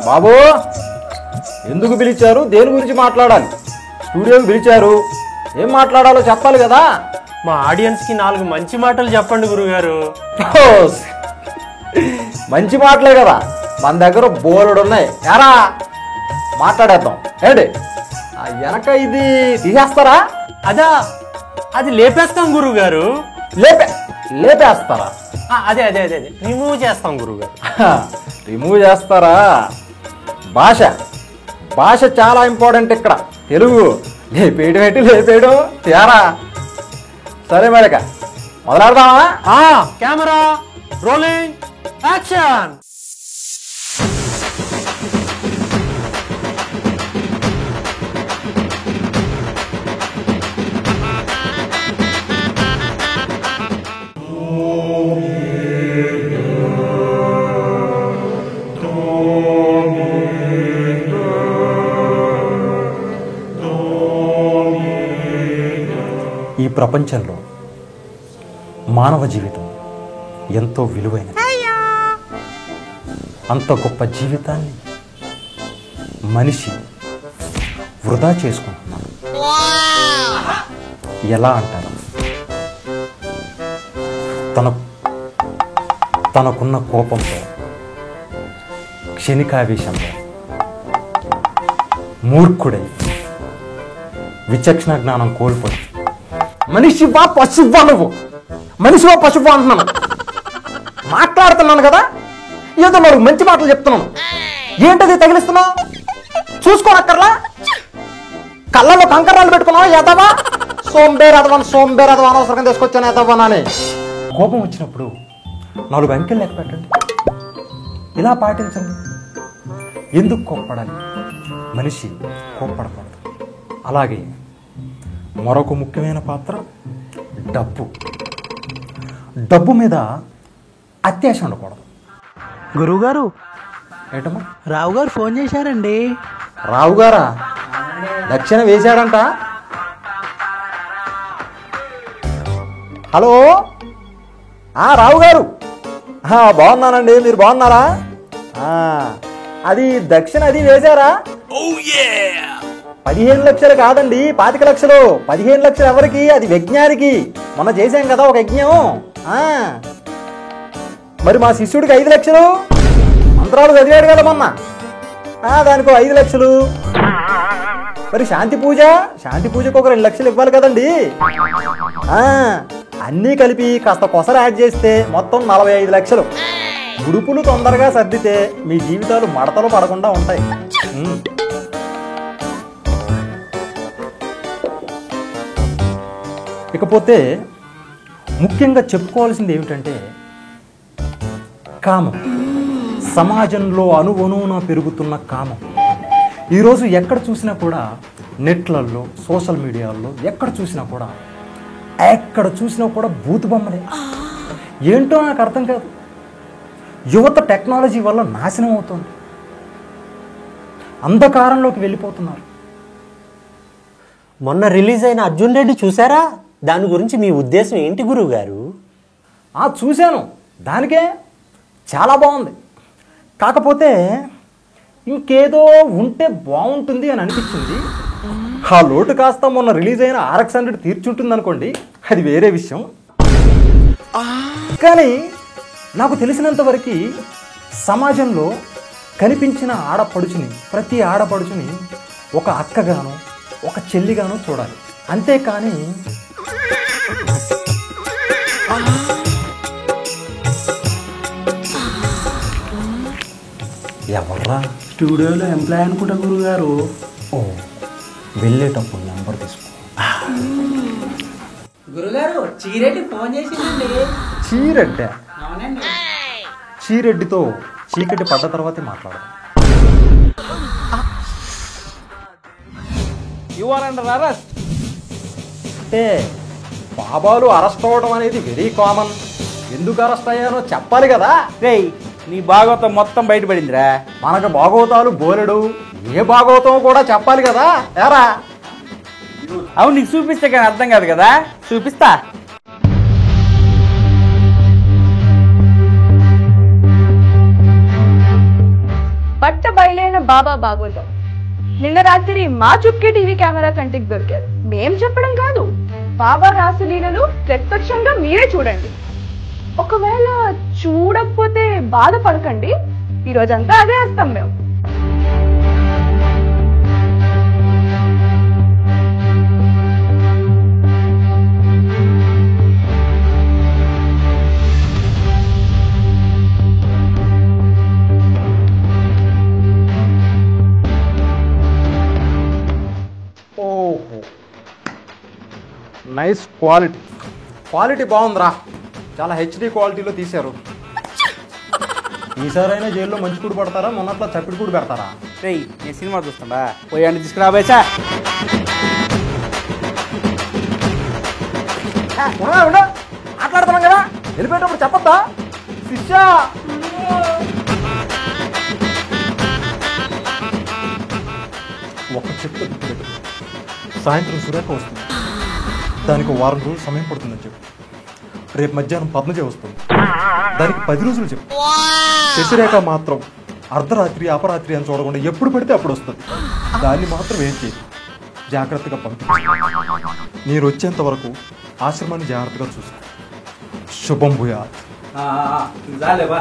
బాబు, ఎందుకు పిలిచారు? దేని గురించి మాట్లాడాలి? స్టూడియోకి పిలిచారు, ఏం మాట్లాడాలో చెప్పాలి కదా. మా ఆడియన్స్ కి 4 మంచి మాటలు చెప్పండి గురుగారు. మంచి మాటలే కదా, మన దగ్గర బోలెడు ఉన్నాయి. ఎరా మాట్లాడేద్దాం. ఏంటి వెనక ఇది తీసేస్తారా? అది లేపేస్తాం గురుగారు. లేపేస్తారా? అదే రిమూవ్ చేస్తాం గురుగారు. రిమూవ్ చేస్తారా? భాష చాలా ఇంపార్టెంట్ ఇక్కడ. తెలుగు లేపేయడం తేరా. సరే మరిక మొదలెడదామా? Camera rolling action. ఈ ప్రపంచంలో మానవ జీవితం ఎంతో విలువైనది. అంత గొప్ప జీవితాన్ని మనిషి వృధా చేసుకుంటున్నాడు. ఎలా అంటారు? తనకున్న కోపంలో, క్షణికావేశంలో మూర్ఖుడై విచక్షణ జ్ఞానం కోల్పోయి మనిషివా పశువా? నువ్వు మనిషివా పశువా అంటున్నాను. మాట్లాడుతున్నాను కదా, ఏదో 4 మంచి మాటలు చెప్తున్నాను. ఏంటది తగిలిస్తున్నావు? చూసుకోనక్కర్లా? కళ్ళలో కంకర్రాలు పెట్టుకున్నావు. ఎదవా సోంబేరదవా అనవసరంగా తీసుకొచ్చాను ఎదవా అని. కోపం వచ్చినప్పుడు 4 అంకెలు లెక్క పెట్టండి. ఇలా పాటించండి. ఎందుకు కోప్పడాలి? మనిషి కోప్పడకూడదు. అలాగే మరొక ముఖ్యమైన పాత్ర డబ్బు మీద అత్యాశ ఉండకూడదు. గురువుగారు, ఏంటమ్మా? రావు గారు ఫోన్ చేశారండి. రావు గారా? దక్షిణ వేశాడంట. హలో, రావు గారు. బాగున్నానండి, మీరు బాగున్నారా? అది దక్షిణ అది వేశారా? 15 లక్షలు కాదండి, 25 లక్షలు. 15 లక్షలు ఎవరికి? అది యజ్ఞానికి. మొన్న చేశాం కదా ఒక యజ్ఞం. మరి మా శిష్యుడికి 5 లక్షలు. మంత్రాలు చదివాడు కదా మొన్న, దానికి 5 లక్షలు. మరి శాంతి పూజకు ఒక 2 లక్షలు ఇవ్వాలి కదండి. అన్నీ కలిపి కాస్త కొసరు యాడ్ చేస్తే మొత్తం 45 లక్షలు. గుడుపులు తొందరగా సర్దితే మీ జీవితాలు మడతలు పడకుండా ఉంటాయి. ఇకపోతే ముఖ్యంగా చెప్పుకోవాల్సింది ఏమిటంటే కామం. సమాజంలో అణువణువున పెరుగుతున్న కామం. ఈరోజు ఎక్కడ చూసినా కూడా, నెట్లలో, సోషల్ మీడియాల్లో ఎక్కడ చూసినా కూడా బూతు బొమ్మలే. ఏంటో నాకు అర్థం కాదు. యువత టెక్నాలజీ వల్ల నాశనం అవుతుంది. అంధకారంలోకి వెళ్ళిపోతున్నారు. మొన్న రిలీజ్ అయిన అర్జున్ రెడ్డి చూసారా? దాని గురించి మీ ఉద్దేశం ఏంటి గురువు గారు? చూశాను. దానికే చాలా బాగుంది. కాకపోతే ఇంకేదో ఉంటే బాగుంటుంది అని అనిపించింది. ఆ లోటు కాస్త మొన్న రిలీజ్ అయిన RX 100 తీర్చుంటుంది అనుకోండి, అది వేరే విషయం. కానీ నాకు తెలిసినంత వరకు సమాజంలో కనిపించిన ప్రతి ఆడపడుచుని ఒక అక్కగాను, ఒక చెల్లిగాను చూడాలి. అంతేకాని ఎవర్రా? స్టూడియోలో ఎంప్లాయ్ అనుకుంటా గురుగారు. వెళ్ళేటప్పుడు నెంబర్ తీసుకో. గురుగారు, చీరెడ్డి ఫోన్ చేసిందండి. చీరెడ్డి? చీరెడ్డితో చీకటి పడ్డ తర్వాతే మాట్లాడదాం. You are under arrest. అంటే బాబాలు అరెస్ట్ అవ్వడం అనేది వెరీ కామన్. ఎందుకు అరెస్ట్ అయ్యానో చెప్పాలి కదా. నీ భాగవతం మొత్తం బయటపడిందిరా. మనకు భాగవతాలు బోలెడు, ఏ భాగవతం కూడా చెప్పాలి కదా. ఏరా అవును, నీకు చూపిస్తే కానీ అర్థం కాదు కదా, చూపిస్తా. బట్ట బయలైన బాబా భాగవతం నిన్న రాత్రి మా చుక్కే టీవీ కెమెరా కంటికి దొరికారు. మేం చెప్పడం కాదు, బాబా రాసలీలలు ప్రత్యక్షంగా మీరే చూడండి. ఒకవేళ చూడకపోతే బాధపడకండి, ఈరోజంతా అదే వేస్తాం మేము. ఓహో, నైస్ క్వాలిటీ. క్వాలిటీ బాగుందిరా, చాలా హెచ్డి క్వాలిటీలో తీశారు. ఈసారైనా జైల్లో మంచి కూడు పడతారా, మొన్నట్లా చప్పిడి కూడు పెడతారా? రేయ్, నేను సినిమా చూస్తుందా, పోయండి తీసుకురాబోయా. మాట్లాడుతున్నాం కదా, వెళ్ళిపోయేటప్పుడు చెప్పొద్దా శిష్య? ఒక చెప్పు సాయంత్రం సురేఖ వస్తుంది, దానికి వారం రోజులు సమయం పడుతుందని చెప్పు. రేపు మధ్యాహ్నం పద్మజ వస్తుంది, దానికి 10 రోజులు చెప్పు. శశిరేఖ మాత్రం అర్ధరాత్రి అపరాత్రి అని చూడకుండా ఎప్పుడు పడితే అప్పుడు వస్తుంది. దాన్ని మాత్రం ఏం చేయి, జాగ్రత్తగా పంపించు. నేను వచ్చేంత వరకు ఆశ్రమాన్ని జాగ్రత్తగా చూసుకో. శుభం భూయాత్. చాలేబా.